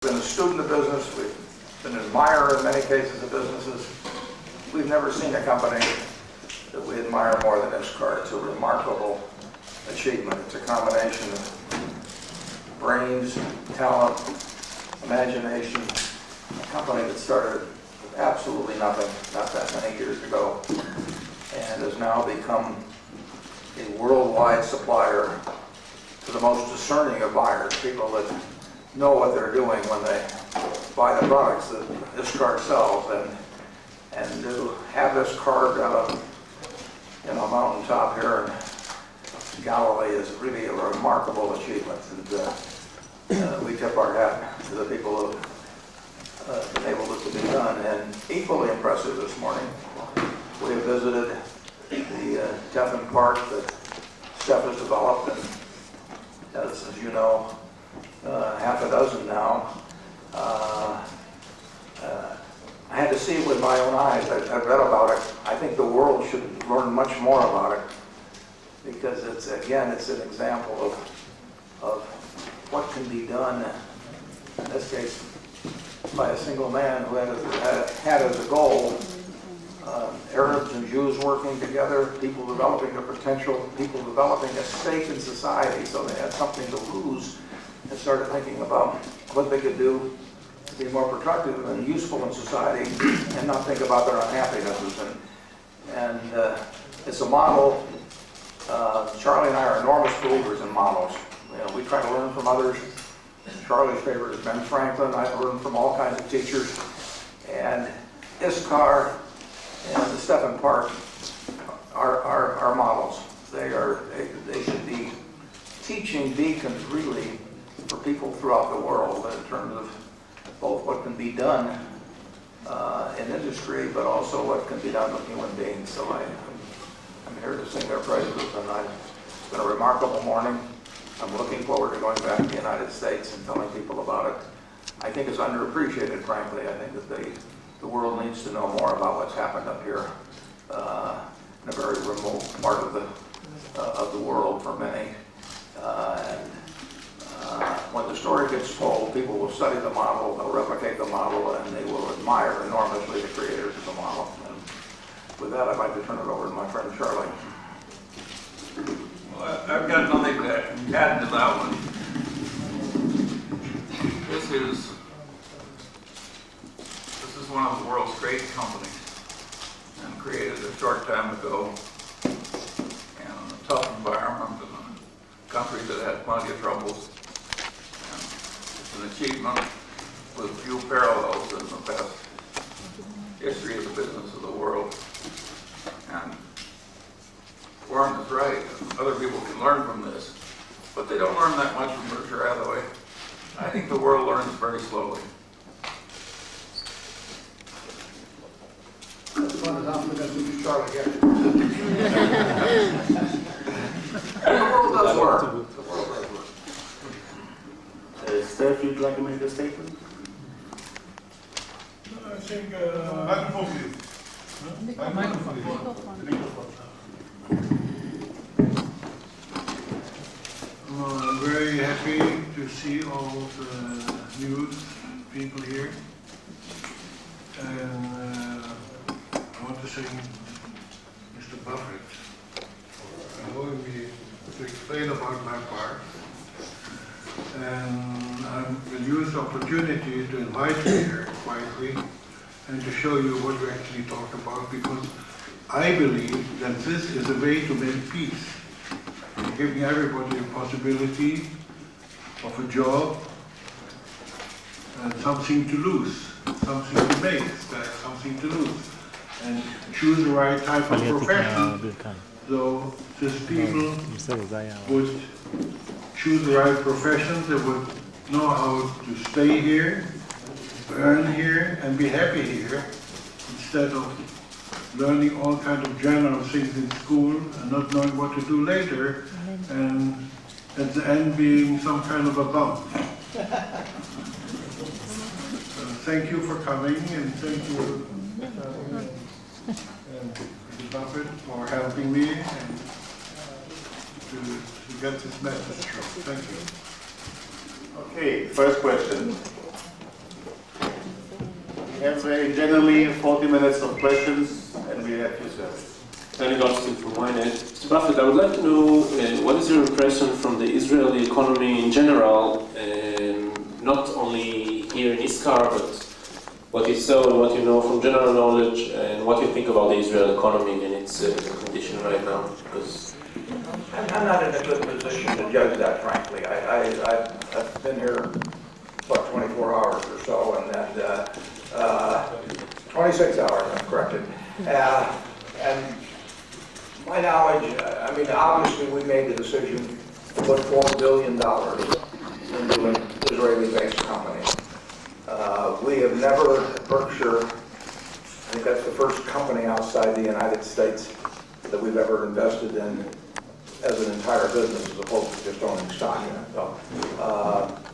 been a student of business. We've been an admirer in many cases of businesses. We've never seen a company that we admire more than this car. It's a remarkable achievement. It's a combination of brains, talent, imagination. A company that started with absolutely nothing not that many years ago and has now become a worldwide supplier to the most discerning of buyers, people that know what they're doing when they buy the products that this car sells, and to have this carved out of a mountaintop here in Galilee is really a remarkable achievement, and we tip our hat to the people who have enabled it to be done. And equally impressive this morning, we have visited the Teflon Park that Stef has developed, and as you know, half a dozen now. I had to see it with my own eyes. I've read about it. I think the world should learn much more about it because it's an example of what can be done, in this case, by a single man who had as a goal Arabs and Jews working together, people developing a potential, people developing a stake in society so they had something to lose, and started thinking about what they could do to be more productive and useful in society and not think about their unhappinesses. And it's a model. Charlie and I are enormous believers in models. We try to learn from others. Charlie's favorite is Ben Franklin. I've learned from all kinds of teachers. And this car and the Stef Park are models. They should be teaching beacons really for people throughout the world in terms of both what can be done in industry, but also what can be done with human beings. So I'm here to sing their praises, and it's been a remarkable morning. I'm looking forward to going back to the United States and telling people about it. I think it's underappreciated, frankly. I think that the world needs to know more about what's happened up here in a very remote part of the world for many. When the story gets told, people will study the model, they'll replicate the model, and they will admire enormously the creators of the model. And with that, I'd like to turn it over to my friend Charlie. Well, I've got nothing to add to that one. This is one of the world's great companies, and created a short time ago in a tough environment in a country that had plenty of troubles. And it's an achievement with few parallels in the past history of the business of the world. And Warren is right. Other people can learn from this, but they don't learn that much from Berkshire Hathaway. I think the world learns very slowly. As fun as I'm going to Charlie here. The world does work. The world does work. Stef, you'd like to make a statement? I think microphone, please. Microphone. I'm very happy to see all the news people here, and I want to thank Mr. Buffett for allowing me to explain about my part. And I will use the opportunity to invite you here quietly and to show you what we actually talked about, because I believe that this is a way to make peace, giving everybody a possibility of a job and something to lose, something to make, something to lose, and choose the right type of profession. So these people would choose the right profession, they would know how to stay here, earn here, and be happy here, instead of learning all kinds of general things in school and not knowing what to do later, and at the end being some kind of a bum. Thank you for coming, and thank you Mr. Buffett for helping me and to get this message through. Thank you. Okay, first question. have generally 40 minutes of questions, and we have you, sir. Very Austin from Wynet. Mr. Buffett, I would like to know what is your impression from the Israeli economy in general, not only here in Iskar, but what you saw and what you know from general knowledge, and what you think about the Israeli economy and its condition right now? Because I'm not in a good position to judge that, frankly. I've been here, what, 24 hours or so, and 26 hours, I'm corrected. And my knowledge, I mean, obviously we made the decision to put $4 billion into an Israeli-based company. We have never, at Berkshire, I think that's the first company outside the United States that we've ever invested in as an entire business as opposed to just owning stock in it. So,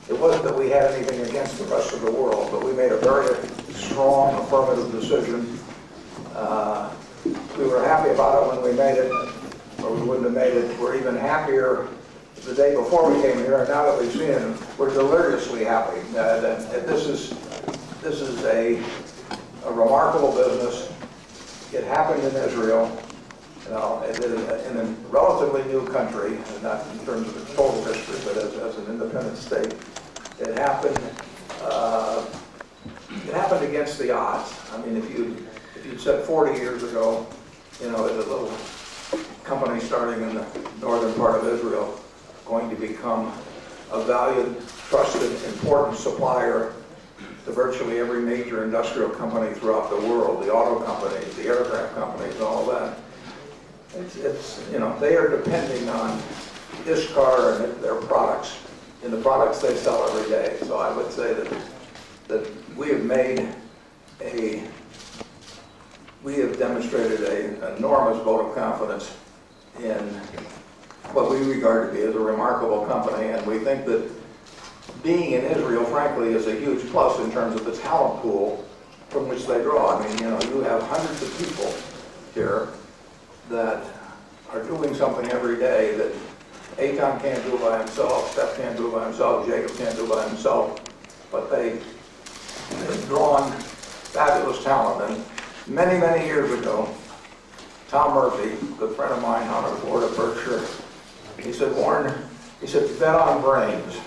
it wasn't that we had anything against the rest of the world, but we made a very strong affirmative decision. We were happy about it when we made it, or we wouldn't have made it. We're even happier the day before we came here, and now that we've seen it, we're deliriously happy. That this is a remarkable business. It happened in Israel, you know, in a relatively new country, and not in terms of its total history, but as an independent state. It happened against the odds. I mean, if you'd said 40 years ago, you know, as a little company starting in the northern part of Israel, going to become a valued, trusted, important supplier to virtually every major industrial company throughout the world, the auto companies, the aircraft companies, all that. It's you know, they are depending on Iskar and their products, and the products they sell every day. So I would say that we have demonstrated an enormous vote of confidence in what we regard to be as a remarkable company, and we think that being in Israel, frankly, is a huge plus in terms of the talent pool from which they draw. I mean, you know, you have hundreds of people here that are doing something every day that Eitan can't do by himself, Stef can't do by himself, Jacob can't do by himself, but they've drawn fabulous talent. And many, many years ago, Tom Murphy, a good friend of mine on the board of Berkshire, he said, Warren, he said, bet on brains.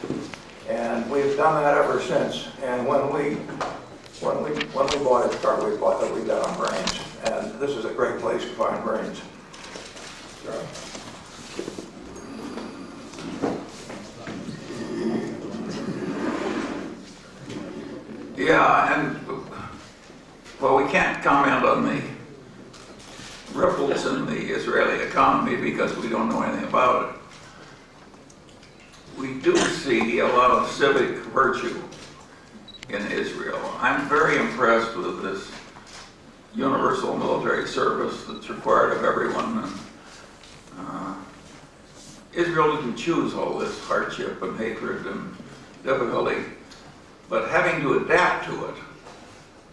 And we've done that ever since. And when we bought it, we bought that we bet on brains. And this is a great place to find brains. Yeah, and well, we can't comment on the ripples in the Israeli economy because we don't know anything about it. We do see a lot of civic virtue in Israel. I'm very impressed with this universal military service that's required of everyone. And, Israel didn't choose all this hardship and hatred and difficulty, but having to adapt to it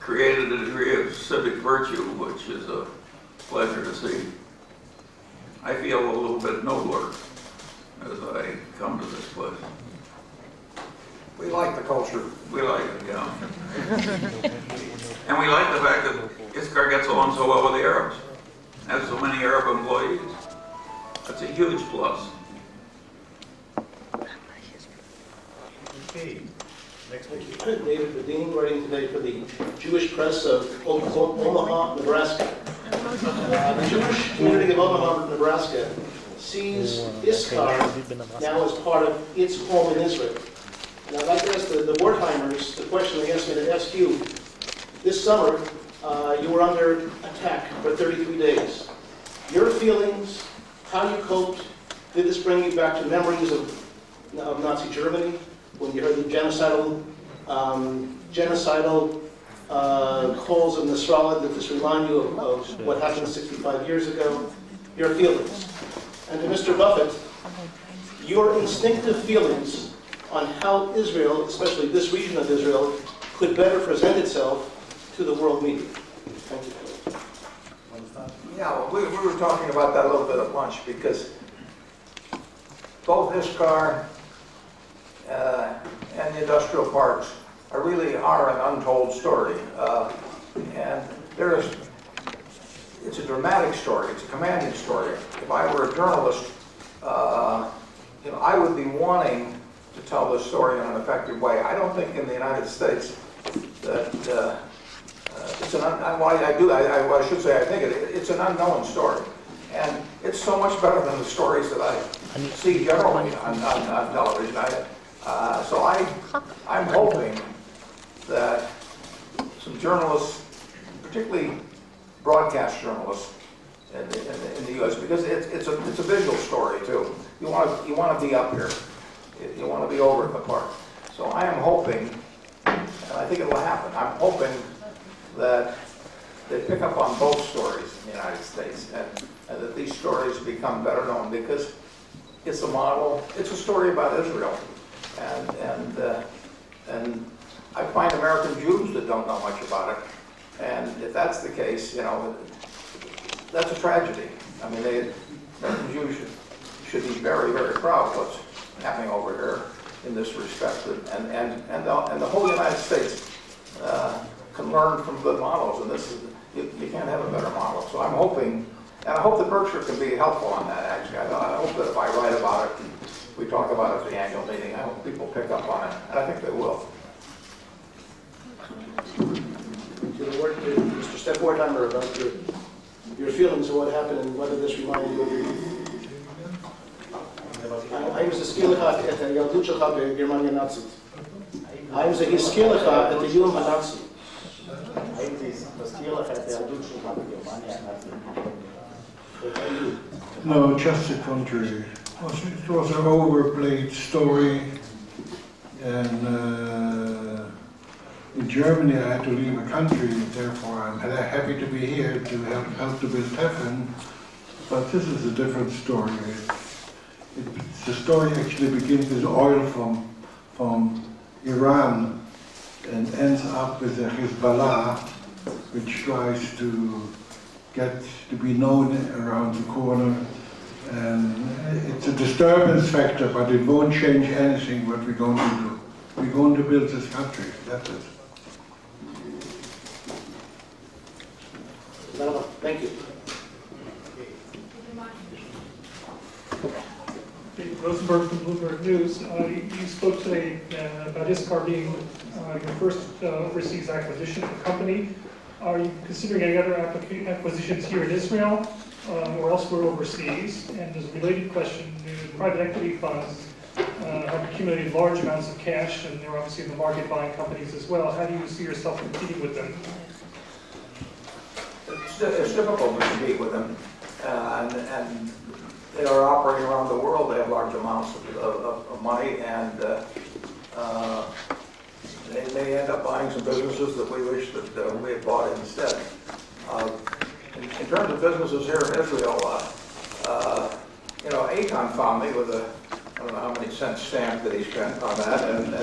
created a degree of civic virtue, which is a pleasure to see. I feel a little bit nobler as I come to this place. We like the culture. We like it, yeah. And we like the fact that Iskar gets along so well with the Arabs. Has so many Arab employees. That's a huge plus. Okay. Next Thank speaker. you. David Bedeen, writing today for the Jewish Press of Omaha, Nebraska. The Jewish community of Omaha, Nebraska sees Iskar now as part of its home in Israel. Now I'd like to ask the Wertheimers the question they asked me to ask you. This summer, you were under attack for 33 days. Your feelings, how you coped, did this bring you back to memories of Nazi Germany, when you heard the genocidal calls of Nasrallah? Did this remind you of what happened 65 years ago? Your feelings. And to Mr. Buffett, your instinctive feelings on how Israel, especially this region of Israel, could better present itself to the world media. Thank you. Yeah, well, we were talking about that a little bit at lunch because both Iskar and the industrial parks really are an untold story. And it's a dramatic story, it's a commanding story. If I were a journalist, I would be wanting to tell this story in an effective way. I don't think in the United States that it's an, I should say I think it's an unknown story. And it's so much better than the stories that I see generally on television. So I'm hoping that some journalists, particularly broadcast journalists in the U.S., because it's a visual story too. You want to be up here. You want to be over at the park. So I am hoping, and I think it will happen, I'm hoping that they pick up on both stories in the United States and that these stories become better known, because it's a model, it's a story about Israel. And I find American Jews that don't know much about it. And if that's the case, that's a tragedy. I mean, American Jews should be very, very proud of what's happening over here in this respect. And the whole United States can learn from good models, and you can't have a better model. So I'm hoping, and I hope that Berkshire can be helpful on that, actually. I hope that if I write about it, and we talk about it at the annual meeting, I hope people pick up on it, and I think they will. To the word to Mr. Stef Wertheimer about your feelings of what happened and whether this reminded you of your youth. האם זה הזכיר לך את הילדות שלך בגרמניה הנאצית? האם זה הזכיר לך את האיום הנאצי? האם זה מזכיר לך את הילדות שלך בגרמניה הנאצית? No, just the contrary. It was an overplayed story, and in Germany I had to leave a country, therefore I'm happy to be here to help to build Stefan. But this is a different story. The story actually begins with oil from Iran and ends up with the Hezbollah, which tries to get to be known around the corner. And it's a disturbance factor, but it won't change anything what we're going to do. We're going to build this country, that's it. Thank you. Rosenberg from Bloomberg News. You spoke today about ISCAR being your first overseas acquisition of the company. Are you considering any other acquisitions here in Israel or elsewhere overseas? And as a related question, the private equity funds have accumulated large amounts of cash, and they're obviously in the market buying companies as well. How do you see yourself competing with them? It's difficult to compete with them, and they are operating around the world. They have large amounts of money, and they may end up buying some businesses that we wish that we had bought instead. In terms of businesses here in Israel, Eitan found me with I don't know how many cent stamp that he spent on that, and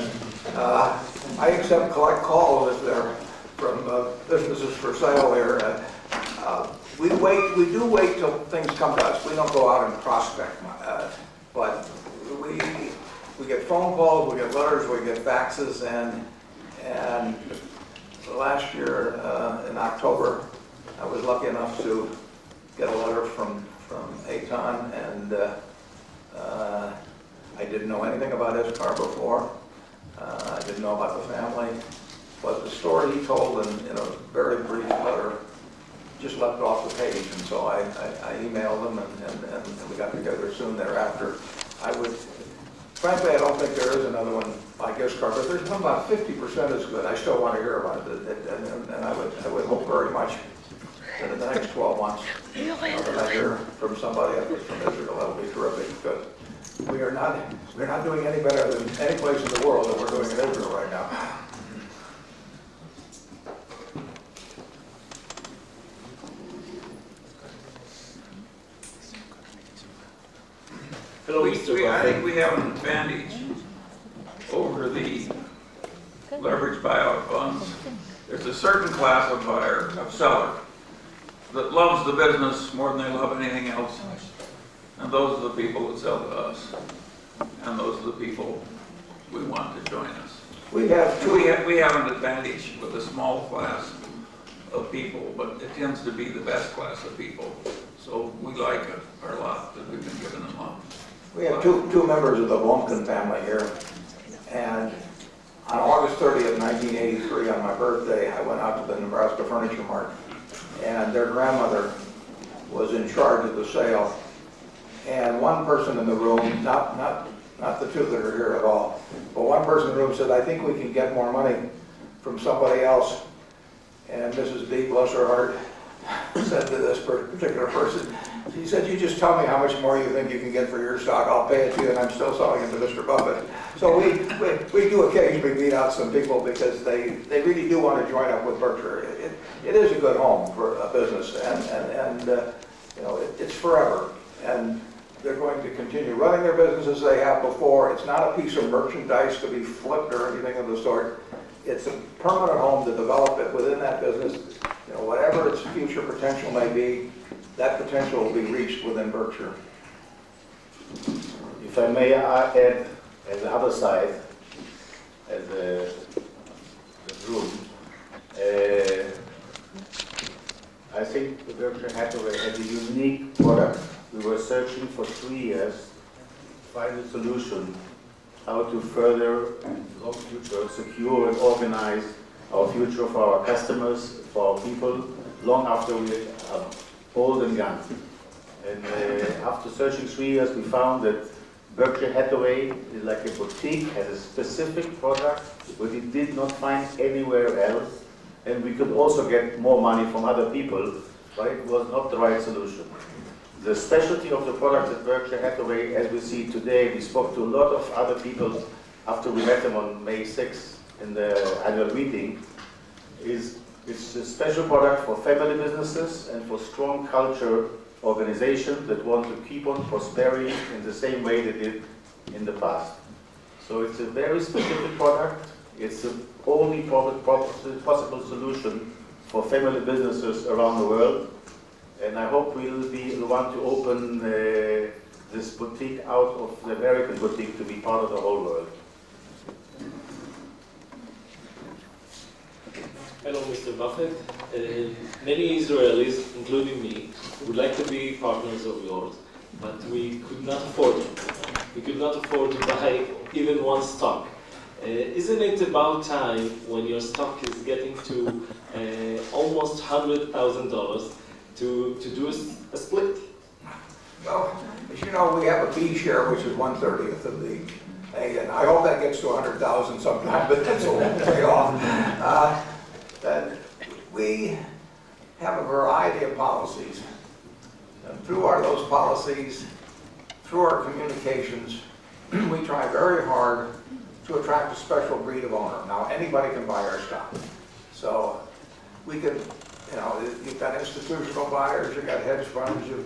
I collect calls if they're from businesses for sale here. We do wait till things come to us. We don't go out and prospect, but we get phone calls, we get letters, we get faxes, and last year in October, I was lucky enough to get a letter from Eitan, and I didn't know anything about his car before. I didn't know about the family, but the story he told in a very brief letter just left off the page, and so I emailed him, and we got together soon thereafter. Frankly, I don't think there is another one like ISCAR, but there's one about 50% as good. I still want to hear about it, and I would hope very much that in the next 12 months that I hear from somebody from Israel. That'll be terrific, because we're not doing any better than any place in the world than we're doing in Israel right now. I think we have an advantage over the leveraged buyout funds. There's a certain class of buyer, of seller, that loves the business more than they love anything else. And those are the people that sell to us. And those are the people we want to join us. We have two, We have an advantage with a small class of people, but it tends to be the best class of people. So we like it, our lot that we've been giving them up. we have two members of the Blomkin family here. And on August 30th, 1983, on my birthday, I went out to the Nebraska Furniture Mart. And their grandmother was in charge of the sale. And one person in the room, not the two that are here at all, but one person in the room said, I think we can get more money from somebody else. And Mrs. D, bless her heart, said to this particular person, she said, you just tell me how much more you think you can get for your stock, I'll pay it to you, and I'm still selling it to Mr. Buffett. So we do occasionally meet out some people because they really do want to join up with Berkshire. It is a good home for a business, and you know, it's forever. And they're going to continue running their business as they have before. It's not a piece of merchandise to be flipped or anything of the sort. It's a permanent home to develop it within that business. You know, whatever its future potential may be, that potential will be reached within Berkshire. If I may add, at the other side, at the room, I think the Berkshire Hathaway had a unique product. We were searching for 3 years to find a solution how to further, in the long future, secure and organize our future for our customers, for our people, long after we are old and gone. And after searching 3 years, we found that Berkshire Hathaway is like a boutique, has a specific product which we did not find anywhere else, and we could also get more money from other people, but it was not the right solution. The specialty of the product at Berkshire Hathaway, as we see today, we spoke to a lot of other people after we met them on May 6th in the annual meeting, it's a special product for family businesses and for strong culture organizations that want to keep on prospering in the same way they did in the past. So it's a very specific product. It's the only possible solution for family businesses around the world. And I hope we'll be the one to open this boutique out of the American boutique to be part of the whole world. Hello, Mr. Buffett. Many Israelis, including me, would like to be partners of yours, but we could not afford it. We could not afford to buy even one stock. Isn't it about time, when your stock is getting to almost $100,000, to do a split? Well, as you know, we have a B share, which is 1/30 of the A, and I hope that gets to 100,000 sometime, but that's a long way off. And we have a variety of policies. And through those policies, through our communications, we try very hard to attract a special breed of owner. Now, anybody can buy our stock. So we could, you know, you've got institutional buyers, you've got hedge funds, you've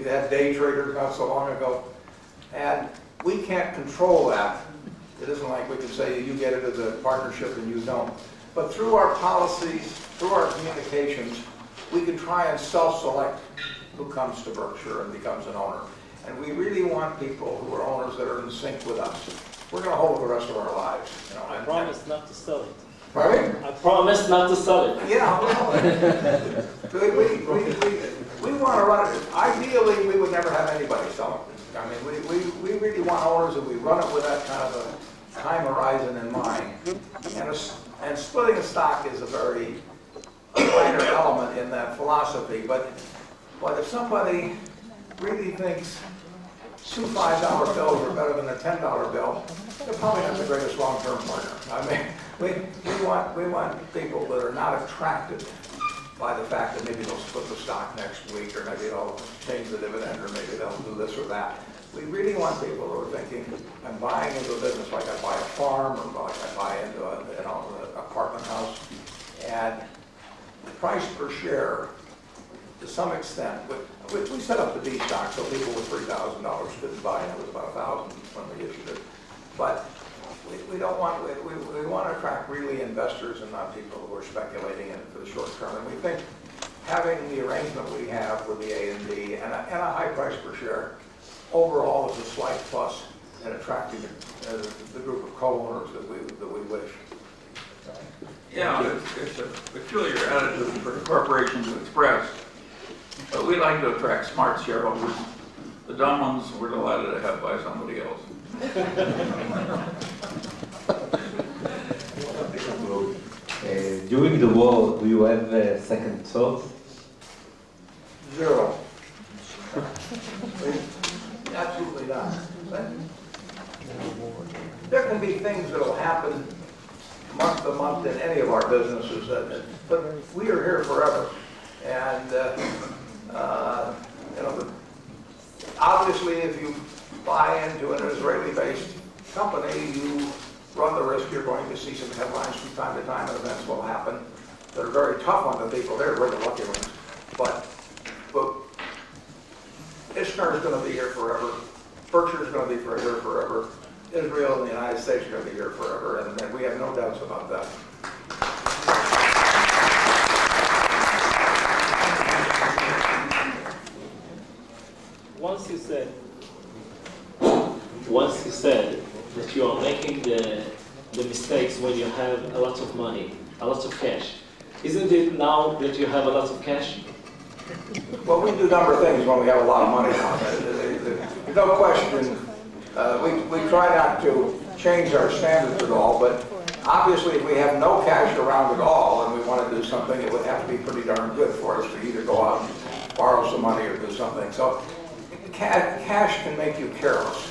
had day traders not so long ago. And we can't control that. It isn't like we can say you get it as a partnership and you don't. But through our policies, through our communications, we can try and self-select who comes to Berkshire and becomes an owner. And we really want people who are owners that are in sync with us. We're going to hold the rest of our lives. You know, I promise not to sell it. Pardon? I promise not to sell it. Yeah, well, we want to run it. Ideally, we would never have anybody sell it. I mean, we really want owners that we run it with that kind of a time horizon in mind. And splitting a stock is a very minor element in that philosophy. But if somebody really thinks 2 $5 bills are better than a $10 bill, they're probably not the greatest long-term partner. I mean, we want people that are not attracted by the fact that maybe they'll split the stock next week, or maybe they'll change the dividend, or maybe they'll do this or that. We really want people who are thinking, I'm buying into a business like I buy a farm, or like I buy into an apartment house. And the price per share, to some extent, we set up the D stock so people with $3,000 couldn't buy, and it was about $1,000 when we issued it. But we don't want, we want to attract really investors and not people who are speculating in it for the short term. And we think having the arrangement we have with the A and D and a high price per share overall is a slight plus and attracting the group of co-owners that we wish. Yeah, it's a peculiar attitude for the corporation to express. But we like to attract smart shareholders. The dumb ones we're delighted to have by somebody else. During the war, do you have second thoughts? Zero. Absolutely not. There can be things that will happen month to month in any of our businesses, but we are here forever. And, obviously, if you buy into an Israeli-based company, you run the risk you're going to see some headlines from time to time, and events will happen that are very tough on the people there. We're the lucky ones. But Ishtar is going to be here forever. Berkshire is going to be here forever. Israel and the United States are going to be here forever, and we have no doubts about that. Once you said that you are making the mistakes when you have a lot of money, a lot of cash. Isn't it now that you have a lot of cash? Well, we do a number of things when we have a lot of money now. There's no question. We try not to change our standards at all, but obviously if we have no cash around at all and we want to do something, it would have to be pretty darn good for us to either go out and borrow some money or do something. So cash can make you careless.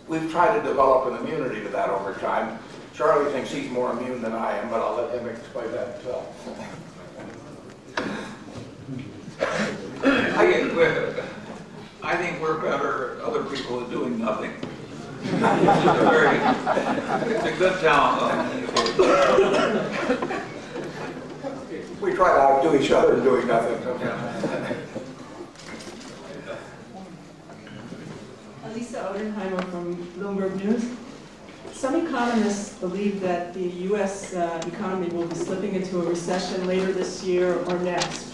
We've tried to develop an immunity to that over time. Charlie thinks he's more immune than I am, but I'll let him explain that himself. I think we're better at other people at doing nothing. It's a good talent. We try to outdo each other in doing nothing. Lisa Odenheimer from Bloomberg News. Some economists believe that the U.S. Economy will be slipping into a recession later this year or next.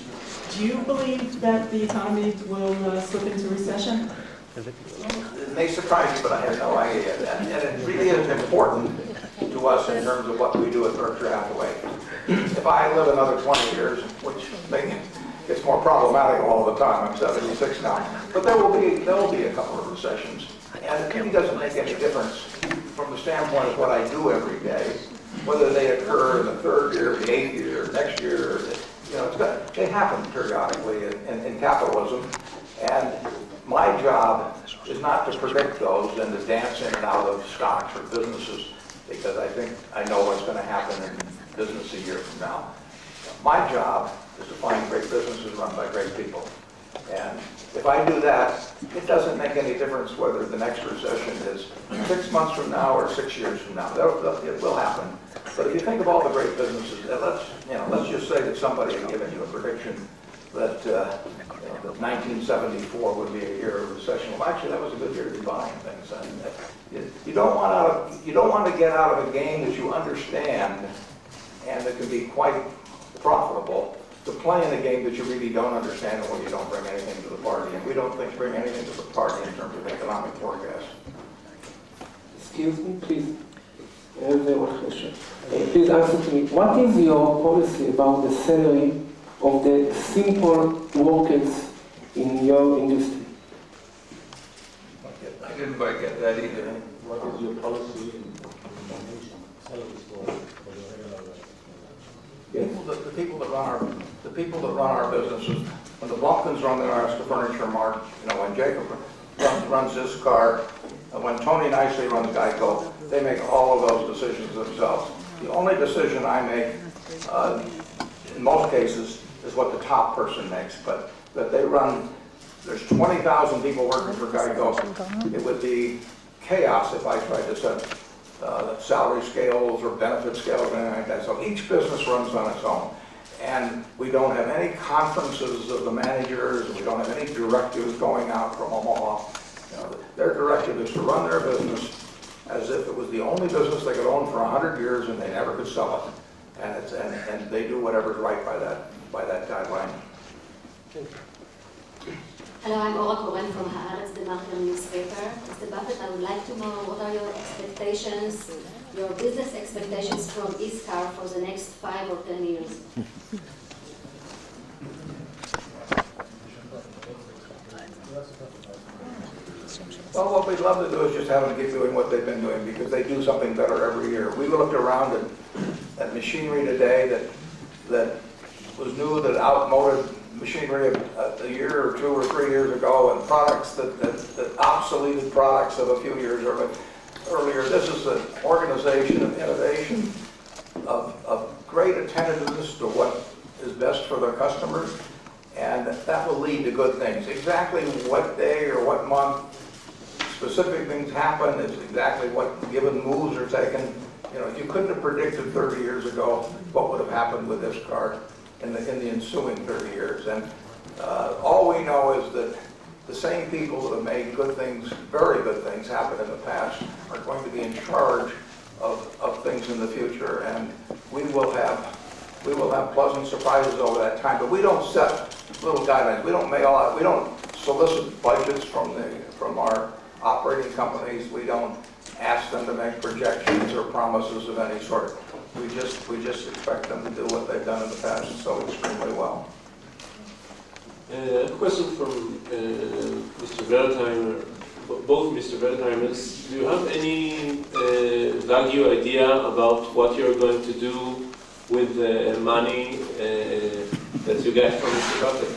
Do you believe that the economy will slip into recession? It may surprise you, but I have no idea. And it really is important to us in terms of what we do at Berkshire Hathaway. If I live another 20 years, which gets more problematic all the time, I'm 76 now, but there will be a couple of recessions. And it really doesn't make any difference from the standpoint of what I do every day, whether they occur in the 3rd year, the 8th year, next year. They happen periodically in capitalism, and my job is not to predict those and to dance in and out of stocks or businesses, because I think I know what's going to happen in business a year from now. My job is to find great businesses run by great people. And if I do that, it doesn't make any difference whether the next recession is 6 months from now or 6 years from now. It will happen. But if you think of all the great businesses, let's just say that somebody had given you a prediction that, that 1974 would be a year of recession. Well, actually, that was a good year to be buying things. And you don't want to get out of a game that you understand and that can be quite profitable, to play in a game that you really don't understand and where you don't bring anything to the party. And we don't bring anything to the party in terms of economic forecast. Excuse me, please. I have one question. Please answer to me. What is your policy about the salary of the simple workers in your industry? I didn't quite get that either. What is your policy in salaries for the regular workers? The people that run our businesses, when the Bumpkins run the Alaska Furniture Mart, when Jacob runs this car, when Tony Nicely runs Geico, they make all of those decisions themselves. The only decision I make, in most cases, is what the top person makes, but that they run, there's 20,000 people working for Geico. It would be chaos if I tried to set salary scales or benefit scales or anything like that. So each business runs on its own. And we don't have any conferences of the managers, and we don't have any directives going out from Omaha. Their directive is to run their business as if it was the only business they could own for 100 years and they never could sell it. And they do whatever's right by that guideline. Hello, I'm Ora Koren from Haaretz, the Manger newspaper. Mr. Buffett, I would like to know what are your expectations, your business expectations from ISCAR for the next 5 or 10 years? Well, what we'd love to do is just have them keep doing what they've been doing because they do something better every year. We looked around at machinery today that was new, that outmoded machinery a year or 2 or 3 years ago, and products that obsoleted products of a few years earlier. This is an organization of innovation, of great attentiveness to what is best for their customers, and that will lead to good things. Exactly what day or what month specific things happen is exactly what given moves are taken. You know, you couldn't have predicted 30 years ago what would have happened with this car in the ensuing 30 years. And all we know is that the same people that have made good things, very good things happen in the past, are going to be in charge of things in the future. And we will have pleasant surprises over that time. But we don't set little guidelines. We don't mail out. We don't solicit budgets from our operating companies. We don't ask them to make projections or promises of any sort. We just expect them to do what they've done in the past so extremely well. A question from Mr. Wertheimer, both Mr. Wertheimers. Do you have any value idea about what you're going to do with the money that you get from Mr. Buffett?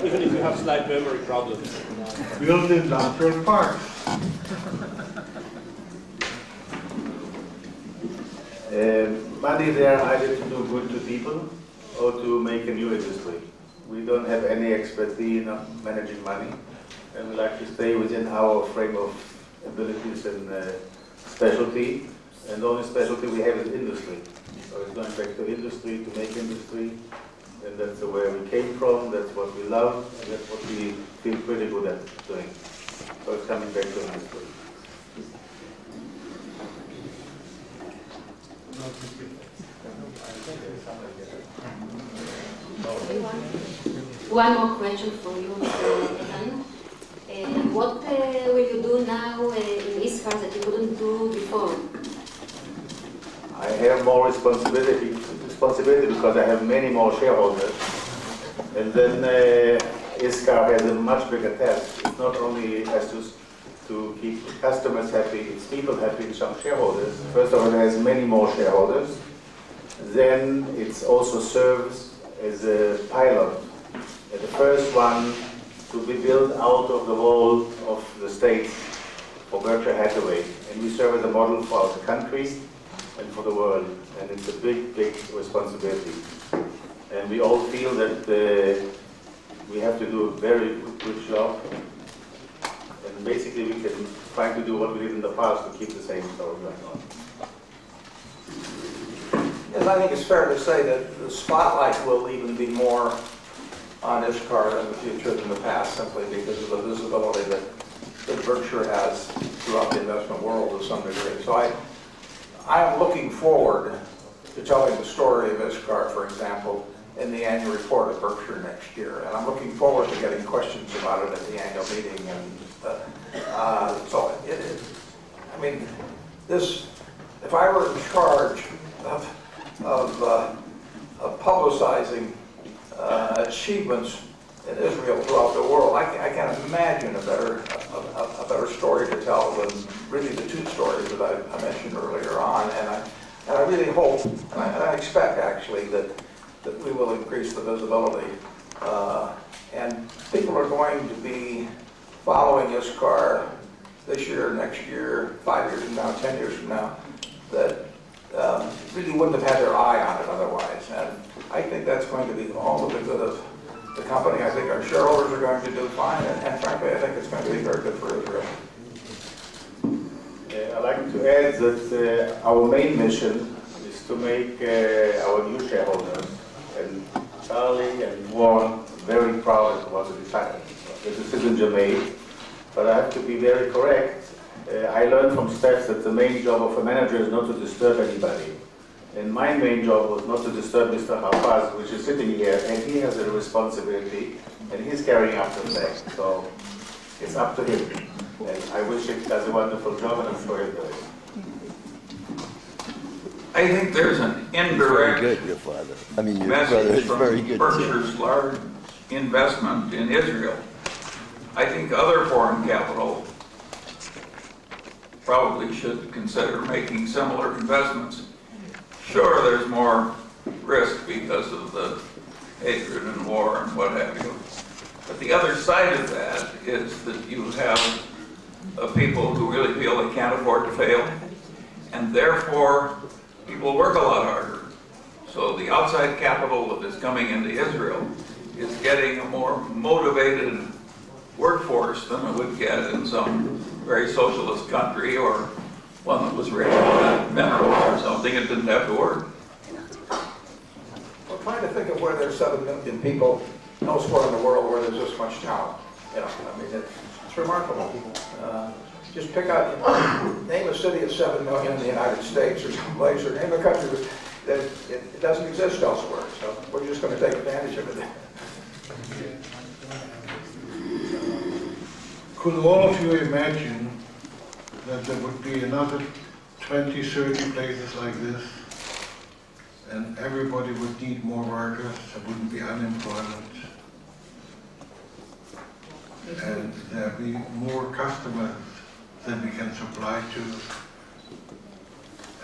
Even if you have slight memory problems. Build industrial parks. Money there either to do good to people or to make a new industry. We don't have any expertise in managing money, and we like to stay within our frame of abilities and specialty. And the only specialty we have is industry. So it's going back to industry, to make industry, and that's where we came from, that's what we love, and that's what we feel pretty good at doing. So it's coming back to industry. One more question for you, Mr. Eitan. What will you do now in ISCAR that you couldn't do before? I have more responsibility because I have many more shareholders. And then ISCAR has a much bigger task. It's not only has to keep customers happy, it's people happy, it's some shareholders. First of all, it has many more shareholders. Then it also serves as a pilot. And the first one to be built out of the whole of the States for Berkshire Hathaway. And we serve as a model for our country and for the world. And it's a big, big responsibility. And we all feel that we have to do a very good job. And basically we can try to do what we did in the past to keep the same story going on. Yes, I think it's fair to say that the spotlight will even be more on ISCAR in the future than the past, simply because of the visibility that Berkshire has throughout the investment world to some degree. So I am looking forward to telling the story of ISCAR, for example, in the annual report of Berkshire next year. And I'm looking forward to getting questions about it at the annual meeting. And so I mean, if I were in charge of publicizing achievements in Israel throughout the world, I can't imagine a better story to tell than really the two stories that I mentioned earlier on. And I really hope, and I expect actually, that we will increase the visibility. And people are going to be following ISCAR this year, next year, 5 years from now, 10 years from now, that really wouldn't have had their eye on it otherwise. And I think that's going to be all to the good of the company. I think our shareholders are going to do fine, and frankly, I think it's going to be very good for Israel. I'd like to add that our main mission is to make our new shareholders, and Charlie and Warren, very proud of what the decisions are made. But I have to be very correct. I learned from Stef that the main job of a manager is not to disturb anybody. And my main job was not to disturb Mr. Hafaz, which is sitting here, and he has a responsibility, and he's carrying out the flag. So it's up to him. And I wish he does a wonderful job, and I'm sure he'll do it. I think there's an indirect your father. I mean, your brother message is very from good too. Berkshire's large investment in Israel. I think other foreign capital probably should consider making similar investments. Sure, there's more risk because of the hatred and war and what have you. But the other side of that is that you have people who really feel they can't afford to fail, and therefore people work a lot harder. So the outside capital that is coming into Israel is getting a more motivated workforce than it would get in some very socialist country or one that was raised on minerals or something and didn't have to work. We're trying to think of where there's 7 million people elsewhere in the world where there's this much talent. You know, I mean, it's remarkable. Just pick out, name a city of 7 million in the United States or someplace, or name a country that it doesn't exist elsewhere. So we're just going to take advantage of it. Could all of you imagine that there would be another 20, 30 places like this, and everybody would need more workers, there wouldn't be unemployment, and there'd be more customers than we can supply to,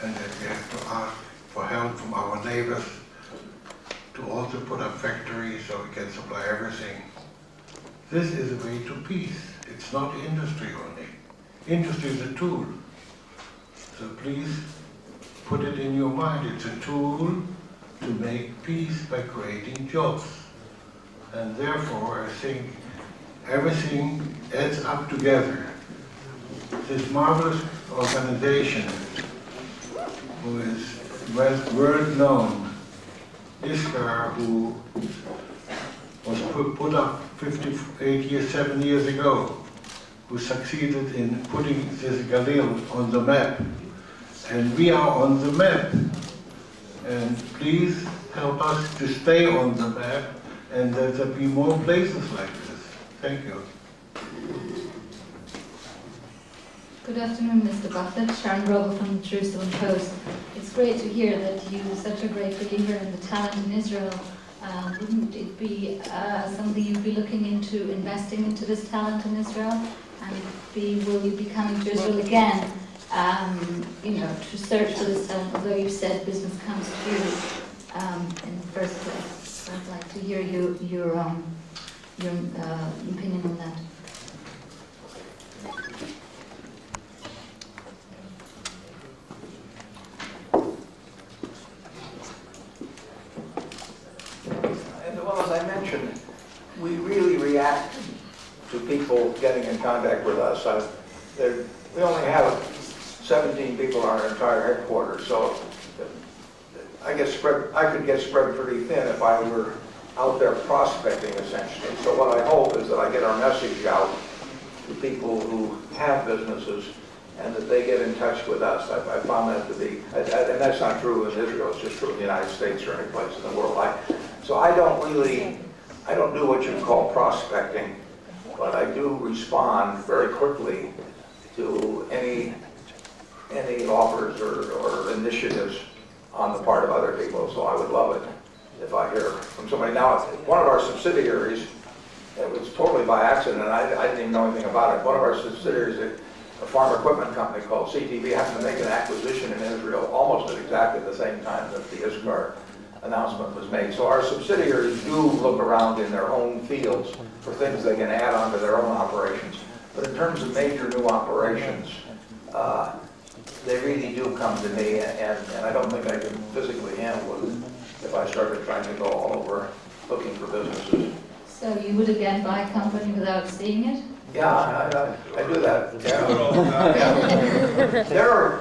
and that we have to ask for help from our neighbors to also put up factories so we can supply everything. This is a way to peace. It's not industry only. Industry is a tool. So please put it in your mind. It's a tool to make peace by creating jobs. And therefore, I think everything adds up together. This marvelous organization who is world known, ISCAR, who was put up 7 years ago, who succeeded in putting this Galil on the map. And we are on the map. And please help us to stay on the map and that there be more places like this. Thank you. Good afternoon, Mr. Buffett. Sharon Grobel from the Jerusalem Post. It's great to hear that you're such a great believer in the talent in Israel. Wouldn't it be something you'd be looking into investing into this talent in Israel? And will you be coming to Israel again, to search for this talent, although you said business comes to you in the first place? So I'd like to hear your opinion on that. Well, as I mentioned, we really react to people getting in contact with us. We only have 17 people on our entire headquarters, so I could get spread pretty thin if I were out there prospecting, essentially. So what I hope is that I get our message out to people who have businesses and that they get in touch with us. I found that to be, and that's not true in Israel, it's just true in the United States or any place in the world. So I don't do what you call prospecting, but I do respond very quickly to any offers or initiatives on the part of other people. So I would love it if I hear from somebody. Now, one of our subsidiaries, it was totally by accident, and I didn't even know anything about it. One of our subsidiaries, a farm equipment company called CTV, happened to make an acquisition in Israel almost at exactly the same time that the ISCAR announcement was made. So our subsidiaries do look around in their own fields for things they can add on to their own operations. But in terms of major new operations, they really do come to me, and I don't think I can physically handle it if I started trying to go all over looking for businesses. So you would again buy a company without seeing it? Yeah, I do that. Yeah.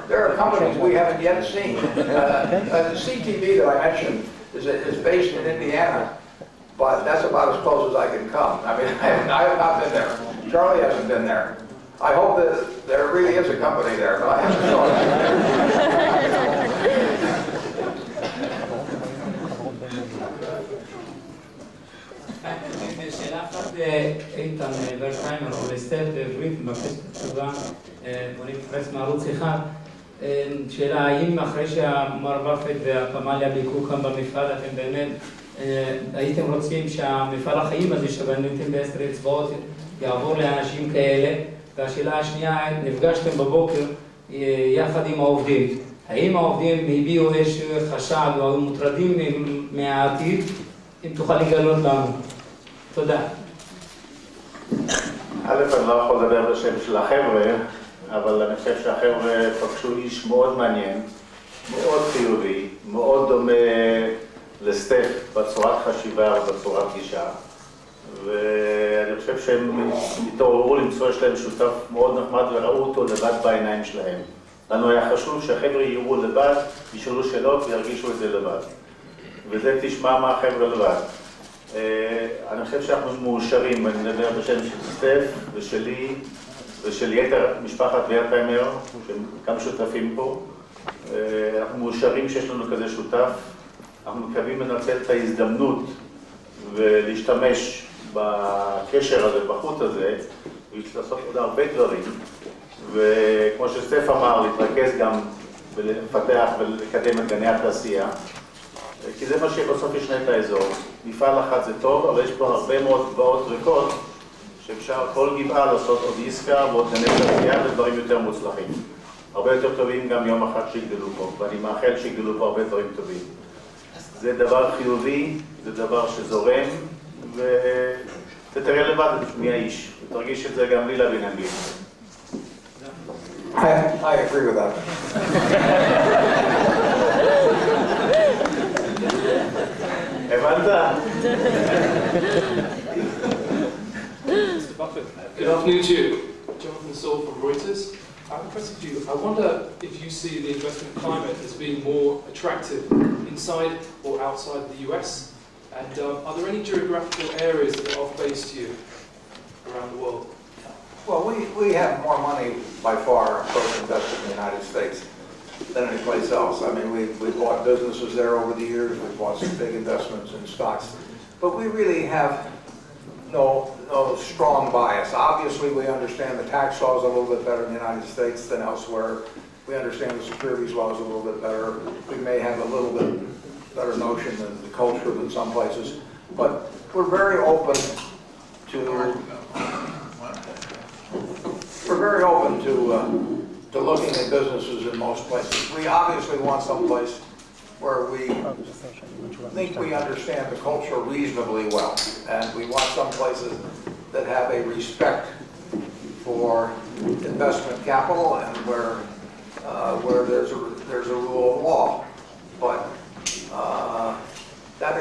There are companies we haven't yet seen. The CTV that I mentioned is based in Indiana, but that's about as close as I can come. I mean, I have not been there. Charlie hasn't been there. I hope that there really is a company there, but I haven't shown it. שאלה, האם אחרי שהמר באפט והפמליה ביקרו כאן במפעל, אתם באמת הייתם רוצים שהמפעל החיים הזה שבניתם ב10 אצבעות יעבור לאנשים כאלה? והשאלה השנייה, נפגשתם בבוקר יחד עם העובדים. האם העובדים הביעו איזשהו חשד או היו מוטרדים מהעתיד? אם תוכל לגלות לנו. תודה. א', אני לא יכול לדבר בשם של החבר'ה, אבל אני חושב שהחבר'ה פגשו איש מאוד מעניין, מאוד חיובי, מאוד דומה לסטף בצורת חשיבה ובצורת גישה. ואני חושב שהם התעוררו למצוא יש להם שותף מאוד נחמד וראו אותו לבד בעיניים שלהם. לנו היה חשוב שהחבר'ה יראו לבד, ישאלו שאלות וירגישו את זה לבד. וזה תשמע מה החבר'ה לבד. אני חושב שאנחנו מאושרים, אני מדבר בשם של סטף ושלי ושל יתר משפחת ורטהיימר, שהם גם שותפים פה. אנחנו מאושרים שיש לנו כזה שותף. אנחנו מקווים לנצל את ההזדמנות ולהשתמש בקשר הזה, בחוט הזה, ולעשות עוד הרבה דברים. וכמו שסטף אמר, להתרכז גם ולפתח ולקדם את גני התעשייה. כי זה מה שבסוף ישנה את האזור. מפעל אחד זה טוב, אבל יש פה הרבה מאוד גבעות ריקות, שאפשר כל גבעה לעשות עוד עסקה ועוד גני תעשייה ודברים יותר מוצלחים. הרבה יותר טובים גם יום אחד שיגדלו פה, ואני מאחל שיגדלו פה הרבה דברים טובים. זה דבר חיובי, זה דבר שזורם, ותראה לבד מי האיש, ותרגיש את זה גם בלי להבין אנגלית. I agree with that. הבנת? Mr. Buffett, good afternoon to you. Jonathan Saul from Reuters. I have a question for you. I wonder if you see the investment climate as being more attractive inside or outside the US? And are there any geographical areas that are off base to you around the world? Well, we have more money by far, of course, invested in the United States than any place else. I mean, we bought businesses there over the years. We bought some big investments in stocks. But we really have no strong bias. Obviously, we understand the tax laws a little bit better in the United States than elsewhere. We understand the securities laws a little bit better. We may have a little bit better notion of the culture than some places. But we're very open to looking at businesses in most places. We obviously want some place where we think we understand the culture reasonably well. And we want some places that have a respect for investment capital and where there's a rule of law. But that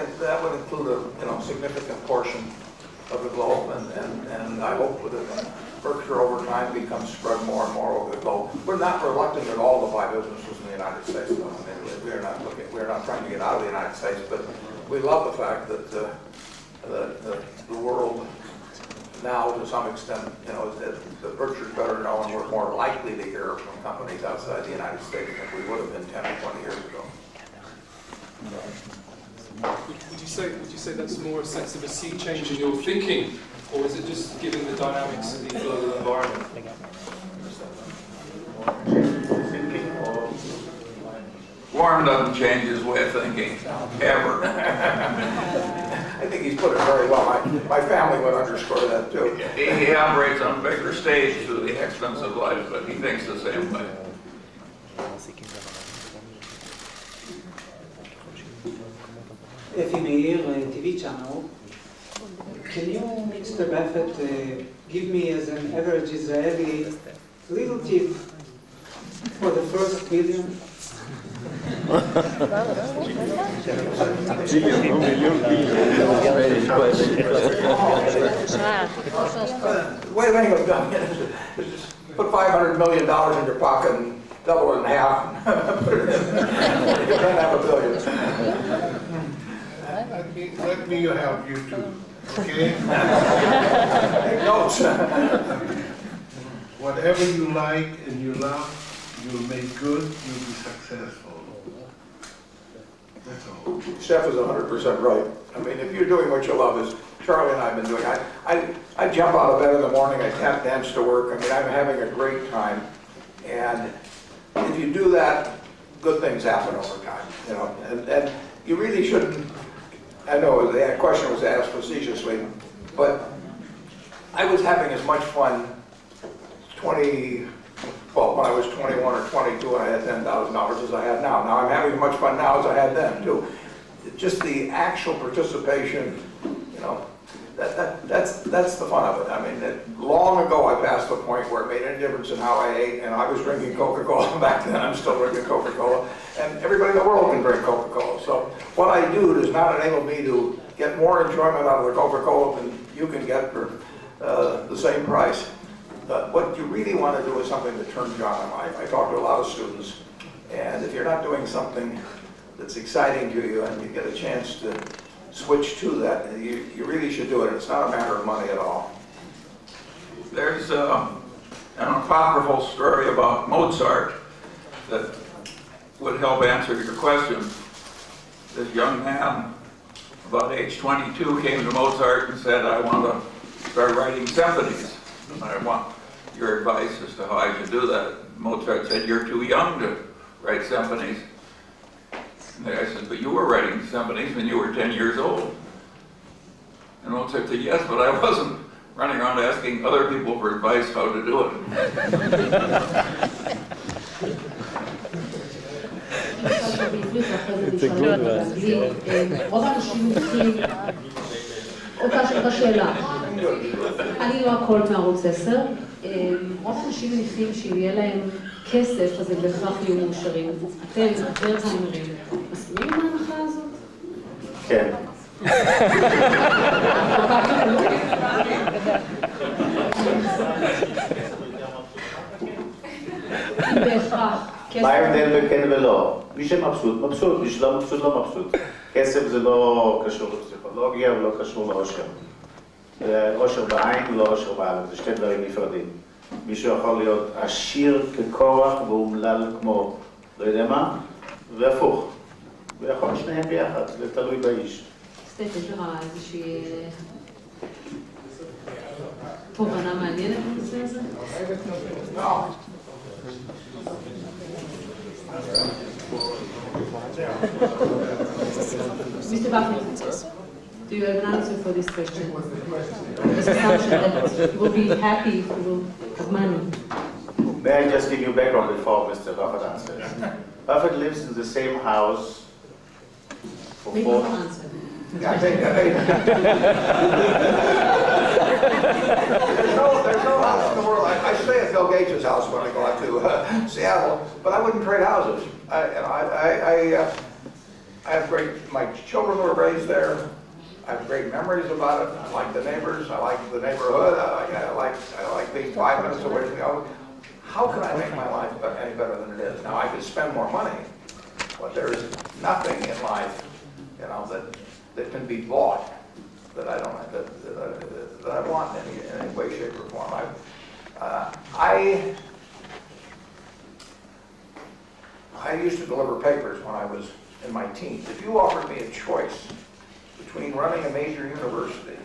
would include a significant portion of the globe, and I hope that Berkshire over time becomes spread more and more over the globe. We're not reluctant at all to buy businesses in the United States, though. I mean, we're not trying to get out of the United States, but we love the fact that the world now, to some extent, that Berkshire's better known. We're more likely to hear from companies outside the United States than we would have been 10 or 20 years ago. Would you say that's more a sense of a sea change in your thinking, or is it just given the dynamics of the global environment? Warren doesn't change his way of thinking, ever. I think he's put it very well. My family would underscore that too. He operates on a bigger stage through the expense of life, but he thinks the same way. Effie Meir, TV channel. Can you, Mr. Buffett, give me as an average Israeli little tip for the first billion? Way of anyone doing it is just put $500 million in your pocket and double it in half. You can't have $1 billion. Let me help you too, okay? Take notes. Whatever you like and you love, you'll make good, you'll be successful. That's all. Stef is 100% right. I mean, if you're doing what you love, as Charlie and I have been doing, I jump out of bed in the morning, I tap dance to work. I mean, I'm having a great time. And if you do that good things happen over time, you know, and you really shouldn't, I know the question was asked facetiously, but I was having as much fun when I was 21 or 22 and I had $10,000 as I had now. Now I'm having as much fun now as I had then too. Just the actual participation, you know, that's the fun of it. I mean, long ago I passed the point where it made any difference in how I ate, and I was drinking Coca-Cola back then. I'm still drinking Coca-Cola, and everybody in the world can drink Coca-Cola. So what I do does not enable me to get more enjoyment out of the Coca-Cola than you can get for the same price. But what you really want to do is something that turns you on in life. I talk to a lot of students, and if you're not doing something that's exciting to you and you get a chance to switch to that, you really should do it. It's not a matter of money at all. There's an apocryphal story about Mozart that would help answer your question. This young man, about age 22, came to Mozart and said, I want to start writing symphonies. And I want your advice as to how I should do that. Mozart said, you're too young to write symphonies. And the guy said, but you were writing symphonies when you were 10 years old. And Mozart said, yes, but I wasn't running around asking other people for advice how to do it. It's a good one. רוב האנשים מתחילים, אותה שאלה, אני לא הכל מערוץ 10, רוב האנשים מניחים שאם יהיה להם כסף אז הם בהכרח יהיו מאושרים. אתם, ורטהיימרים, מסכימים עם ההנחה הזאת? כן. בהכרח. מה ההבדל בכן ולא? מי שמבסוט, מבסוט, מי שלא מבסוט, לא מבסוט. כסף זה לא קשור לפסיכולוגיה ולא קשור לאושר. אושר בעין ולא אושר באלף, זה שתי דברים נפרדים. מישהו יכול להיות עשיר ככורח ואומלל כמו לא יודע מה, והפוך. ויכול שניהם ביחד, זה תלוי באיש. סטף, יש לך איזושהי תובנה מעניינת בנושא הזה? Mr. Buffett, do you have an answer for this question? This assumption that you will be happy if you will have money. May I just give you background before Mr. Buffett answers? Buffett lives in the same house for Maybe you'll answer. I think there's no house in the world. I stay at Bill Gates' house when I go out to Seattle, but I wouldn't trade houses. I have my children were raised there. I have great memories about it. I like the neighbors. I like the neighborhood. I like being 5 minutes away from the other. How can I make my life any better than it is? Now I could spend more money, but there is nothing in life, you know, that can be bought that I don't that I want in any way, shape, or form. I used to deliver papers when I was in my teens. If you offered me a choice between running a major university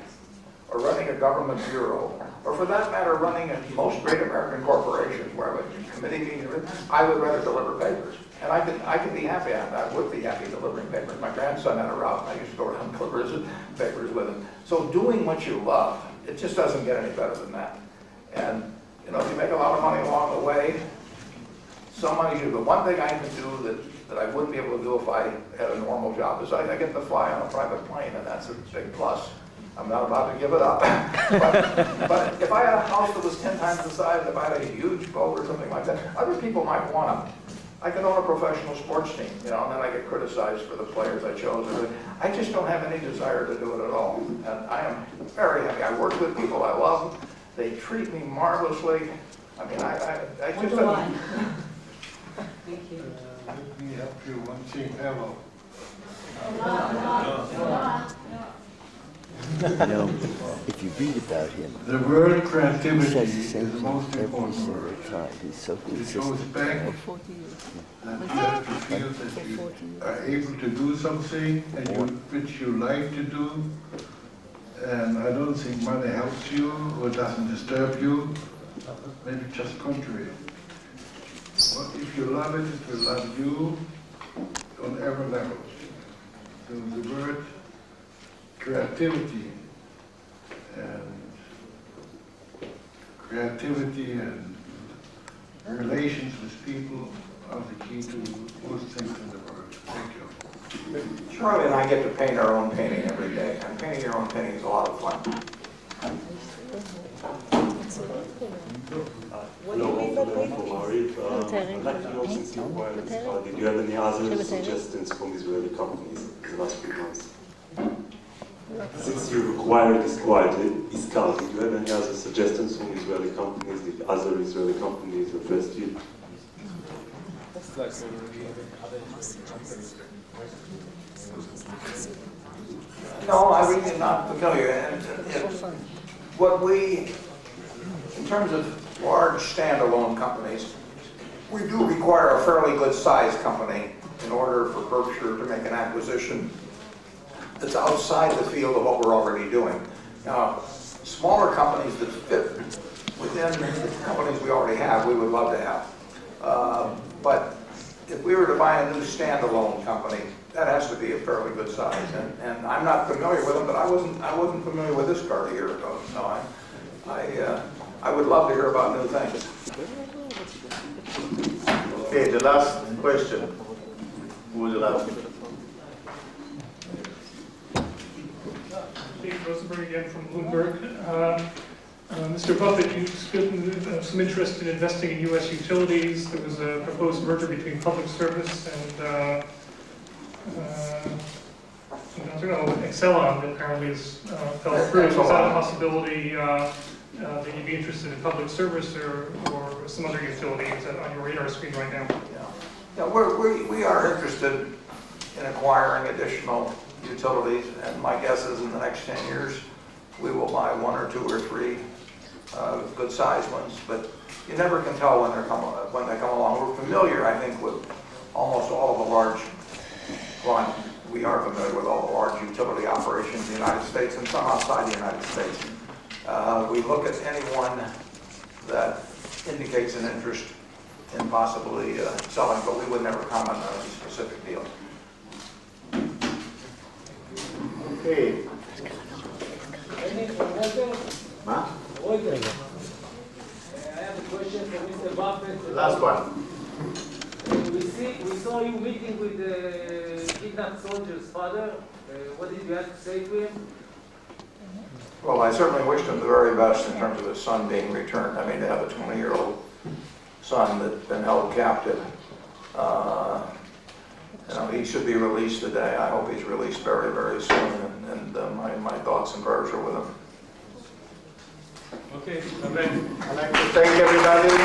or running a government bureau, or for that matter, running most great American corporations where I would be committee meetings, I would rather deliver papers. And I could be happy, I would be happy delivering papers. My grandson had a route, and I used to go around and deliver papers with him. So doing what you love, it just doesn't get any better than that. And, you know, if you make a lot of money along the way, some money should, but one thing I can do that I wouldn't be able to do if I had a normal job is I get to fly on a private plane, and that's a big plus. I'm not about to give it up. but if I had a house that was 10 times the size, if I had a huge boat or something like that, other people might want them. I could own a professional sports team, you know, and then I get criticized for the players I chose. I just don't have any desire to do it at all. And I am very happy. I work with people I love. They treat me marvelously. I mean, I just don't. Thank you. Let me help you one thing, hello. You know, if you read about him, The word creativity he says the is same the thing most every important single word. time. He's so It goes consistent. back that you have to feel that you are able to do something which you like to do. And I don't think money helps you or doesn't disturb you. Maybe just contrary. What if if you love it, it will love you on every level. So the word creativity and relations with people are the key to most things in the world. Thank you. Charlie and I get to paint our own painting every day, and painting your own painting is a lot of fun. Hello, I'd like to know, since you acquired this car, did you have any other suggestions from Israeli companies in the last few months? Since you acquired this car, did you have any other suggestions from Israeli companies? Did other Israeli companies address you? No, I'm really not familiar. And what we, in terms of large standalone companies, we do require a fairly good sized company in order for Berkshire to make an acquisition that's outside the field of what we're already doing. Now, smaller companies that fit within the companies we already have, we would love to have. But if we were to buy a new standalone company, that has to be a fairly good size. And I'm not familiar with them, but I wasn't familiar with this car a year ago. So I would love to hear about new things. Okay, the last question. Who would you last? Dave Rosenberg again from Bloomberg. Mr. Buffett, you expressed some interest in investing in U.S. utilities. There was a proposed merger between public service and Exelon that apparently has fell through. Is that a possibility that you'd be interested in public service or some other utility? Is that on your radar screen right now? Yeah, we are interested in acquiring additional utilities, and my guess is in the next 10 years we will buy 1 or 2 or 3 good-sized ones, but you never can tell when they come along. We're familiar, I think, with almost all of the large, we are familiar with all the large utility operations in the United States and some outside the United States. We look at anyone that indicates an interest in possibly selling, but we would never comment on any specific deal. Okay. Ma? I have a question for Mr. Buffett. Last one. We saw you meeting with the kidnapped soldier's father. What did you have to say to him? Well, I certainly wished him the very best in terms of his son being returned. I mean, to have a 20-year-old son that's been held captive. He should be released today. I hope he's released very, very soon, and my thoughts and prayers are with him. Okay, I'd like to thank everybody.